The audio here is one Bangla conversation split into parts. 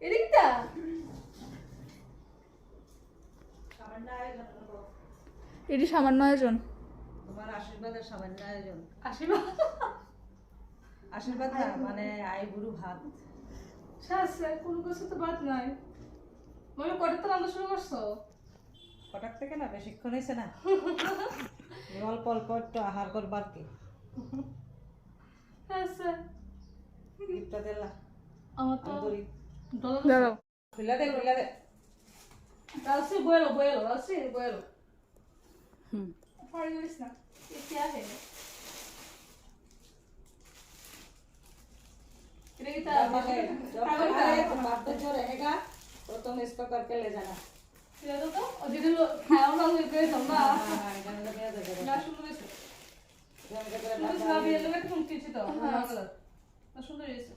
এদিকটা এটি সামান্য আয়োজন। তোমার আশীর্বাদের সামান্য আয়োজন। আশীর্বাদ আশীর্বাদ না মানে আই বুড়ো ভাত। শাসে কোনো কিছু তো বাদ নাই। মানে কত তো রান্না শুরু করছো? হঠাৎ থেকে না বেশিক্ষণ হয়েছে না। অল্প অল্প একটু আহার করবার কি। শাসে গিফটটা দিলা আমার তো দড়ি দাঁড়াও খুলে দে খুলে দে। রাসি বয়েলো রাসি বয়েলো। ফাড়ি দিস না। ये क्या है? रेगिता जब आए तो बात जो रहेगा वो तुम इसको करके ले जाना। ये तो और दीदी लोग खाओ ना लेके समझा हाँ इधर उधर क्या देगा। ना सुन लो इसे इधर उधर सुन ना भी ये लोग तुम किसी तो ना गलत ना सुन लो इसे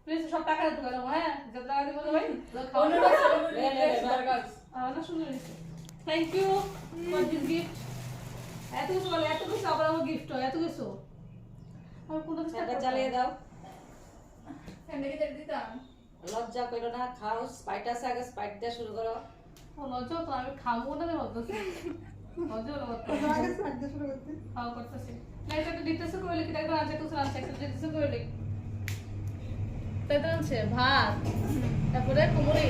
प्लीज सब टाका दे तो है जब लगा दे बोलो भाई खाओ ना ना सुन लो इसे thank you for this gift এত কিছু বলে এত কিছু আবার আমার গিফট হয় এত কিছু আর কোন কিছু এটা চালিয়ে দাও। এন্ডে কি দিতাম লজ্জা করো না খাও স্পাইট আছে আগে স্পাইট দিয়ে শুরু করো। ও লজ্জা তো আমি খাবো না রে বলতেছি লজ্জা হলো আগে স্পাইট দিয়ে শুরু করতে খাওয়া করতেছি না এটা তো দিতেছে কইলে কি দেখো আছে কিছু আছে একটা দিতেছে কইলে তাই তো আছে ভাত তারপরে কুমড়ি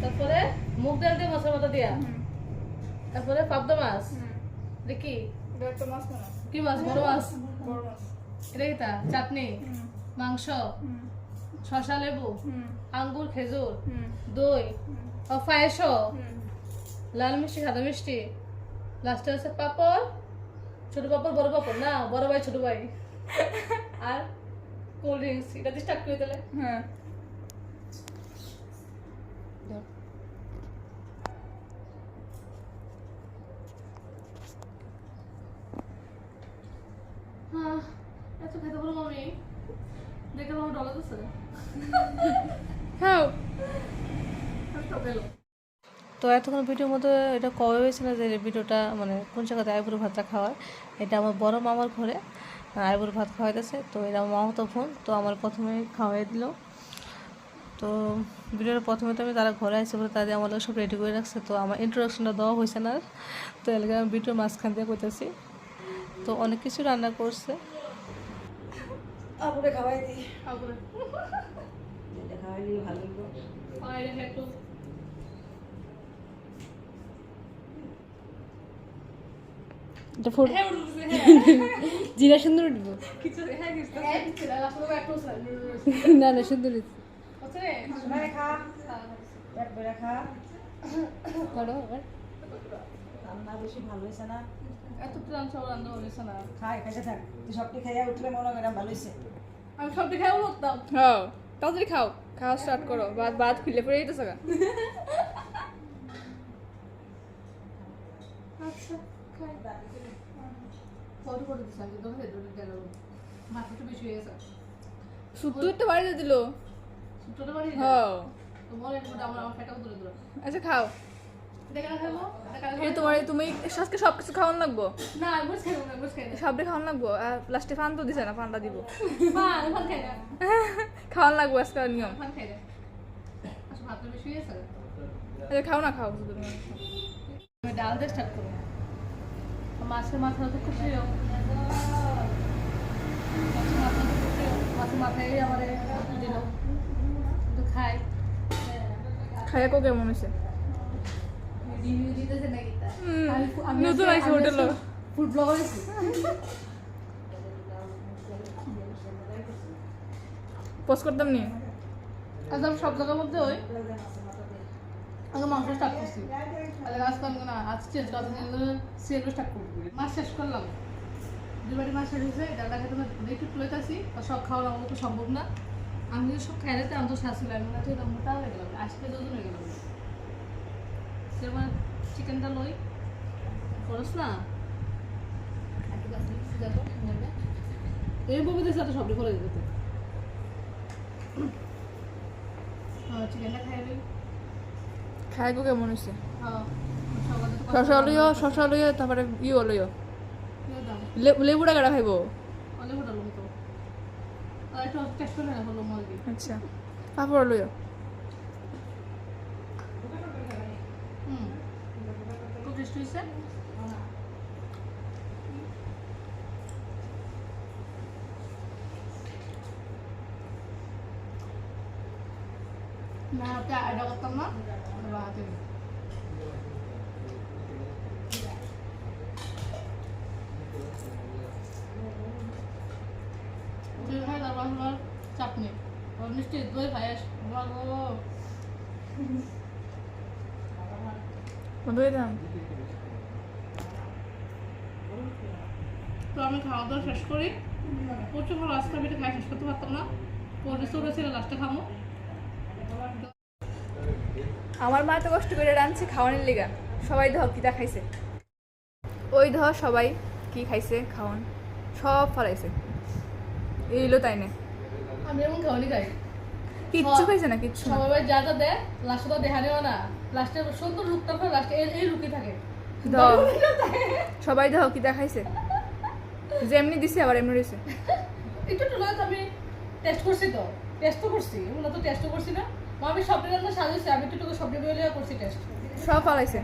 তারপরে মুগ ডাল দিয়ে মশলা পাতা দিয়া তারপরে পাবদা মাছ দেখি একটা মাছ না কি মাছ বড় মাছ বড় মাছ এটা কি তা চাটনি মাংস শসা লেবু আঙ্গুর খেজুর দই ও পায়েস লাল মিষ্টি সাদা মিষ্টি লাস্টে আছে পাপড় ছোট পাপড় বড় পাপড় না বড় ভাই ছোট ভাই আর কোল্ড ড্রিঙ্কস এটা দিয়ে স্টার্ট করে দিলে হ্যাঁ হ্যাঁ এত খেতে বলো মামি দেখে আমার ডলার আছে খাও তো এতক্ষণ ভিডিওর মধ্যে এটা কবে হয়েছে না যে ভিডিওটা মানে কোন জায়গাতে আইবুড়ো ভাতটা খাওয়ায়। এটা আমার বড় মামার ঘরে আইবুড়ো ভাত খাওয়াইতেছে। তো এটা আমার মামাতো বোন তো আমার প্রথমে খাওয়াই দিল। তো ভিডিওর প্রথমে তো আমি তারা ঘরে আসছে বলে তাদের আমার সব রেডি করে রাখছে। তো আমার ইন্ট্রোডাকশনটা দেওয়া হয়েছে না তো এলাকায় আমি ভিডিওর মাঝখান দিয়ে করতেছি। তো অনেক কিছু রান্না করছে আপুরে খাওয়াই দি। আগুরে এটা খাওয়াই দিলে ভালো লাগবে। আরে একটু এটা ফোট হ্যাঁ উঠছে হ্যাঁ জিরা সুন্দর উঠবো কিছু হ্যাঁ কিছু আসলে একটু না না সুন্দর হচ্ছে রে সোনারে খা পেট ভরে খা। করো আবার রান্না বেশি ভালো হয়েছে না। এত প্রাণ সব রান্না হয়েছে না খাই খাইতে থাক তুই সবটি খাইয়া উঠলে মনে করে ভালো হয়েছে। আমি সবটি খাইও উঠতাম হ্যাঁ তাড়াতাড়ি খাও খাওয়া স্টার্ট করো ভাত ভাত খুলে পড়ে যেতেছে গা আচ্ছা খাই ফটো করে দিস আগে তো হেডে গেল মাথাটা বেশি হয়ে গেছে শুধু একটা বাড়িতে দিল ছোটটা বাড়ি হ্যাঁ তো মনে হয় আমার ফেটাও দূরে দূরে আচ্ছা খাও দেখা খাবো এই তোমার তুমি আজকে সব কিছু খাওয়ান লাগবো না আমি বুঝ খাইবো না বুঝ খাই না সবটা খাওয়ান লাগবো আর লাস্টে ফান তো দিছে না ফানটা দিব মা আমি ভাত খাই না খাওয়ান লাগবো আজকে নিয়ম ভাত খাই না আচ্ছা ভাতটা বেশি হয়ে গেছে আচ্ছা খাও না খাও শুধু তুমি আমি ডাল দিয়ে স্টার্ট করবো মাছের মাথা তো খুব প্রিয় মাছের মাথায় আমার দিল কিন্তু খাই খাইয়া কো কেমন হয়েছে রিভিউ দিতেছে নাকি তা নতুন আইছে হোটেল ফুড ব্লগার হইছি পোস্ট করতাম নি একদম সব জায়গার মধ্যে ওই আগে মাংস স্টার্ট করছি আজকে আমি না আজ চেঞ্জ করতে সেলও স্টার্ট করবো মাছ শেষ করলাম দুবারই মাছ শেষ হয়েছে ডালটা খেতে একটু তুলেতাছি সব খাওয়া আমার তো সম্ভব না আমি যদি সব খাই রাখতে আমি তো শাশুড়ি লাগবে না তো এটা মোটা হয়ে গেলাম আসতে দুজন হয়ে গেলাম সেরকম চিকেনটা লই খরচ না এই ববিদের সাথে সবটি করে দিতে চিকেনটা খাই লই খাই কো কেমন হয়েছে হ্যাঁ শশা লইও তারপরে ইও লইও দাম লেবুটা কাটা খাইবো অনেক হোটেল তো আর একটু টেস্ট করে না হলো মজা আচ্ছা পাপড় লইও খুব টেস্টি হয়েছে। না হাতে আইডা করতাম না, হাতে খাই, তারপর তোমার চাটনি, মিষ্টি দই পায়েস, দই দাম। তো আমি খাওয়া দাওয়া শেষ করি। প্রচুর ভালো, আজকে আমি এটা খাই শেষ করতে পারতাম না, পরিশ্রম ছিল, লাস্টে খাবো। আমার মা তো কষ্ট করে রাঁধছে খাওয়ানোর লিগা। সবাই ধর কিটা খাইছে, ওই ধর সবাই কি খাইছে খাওয়ান, সব ফলাইছে। এইলো তাই না, আমি এমন খাওয়ানি খাই, কিচ্ছু খাইছে না, কিচ্ছু না। সবাই যা যা দেয় লাস্টে তো দেখা নেওয়া না, লাস্টে সুন্দর লুকটা করে লাস্টে এই লুকি থাকে। ধর সবাই ধর কিটা খাইছে, যেমনি দিছে আবার এমনি দিছে। একটু একটু লাগে, আমি টেস্ট করছি, তো টেস্ট তো করছি, এমন তো টেস্টও করছি না। আমি সবজি রান্না সাজিয়েছি, আমি একটু সবজি বলে করছি টেস্ট। সব ফলাইছে।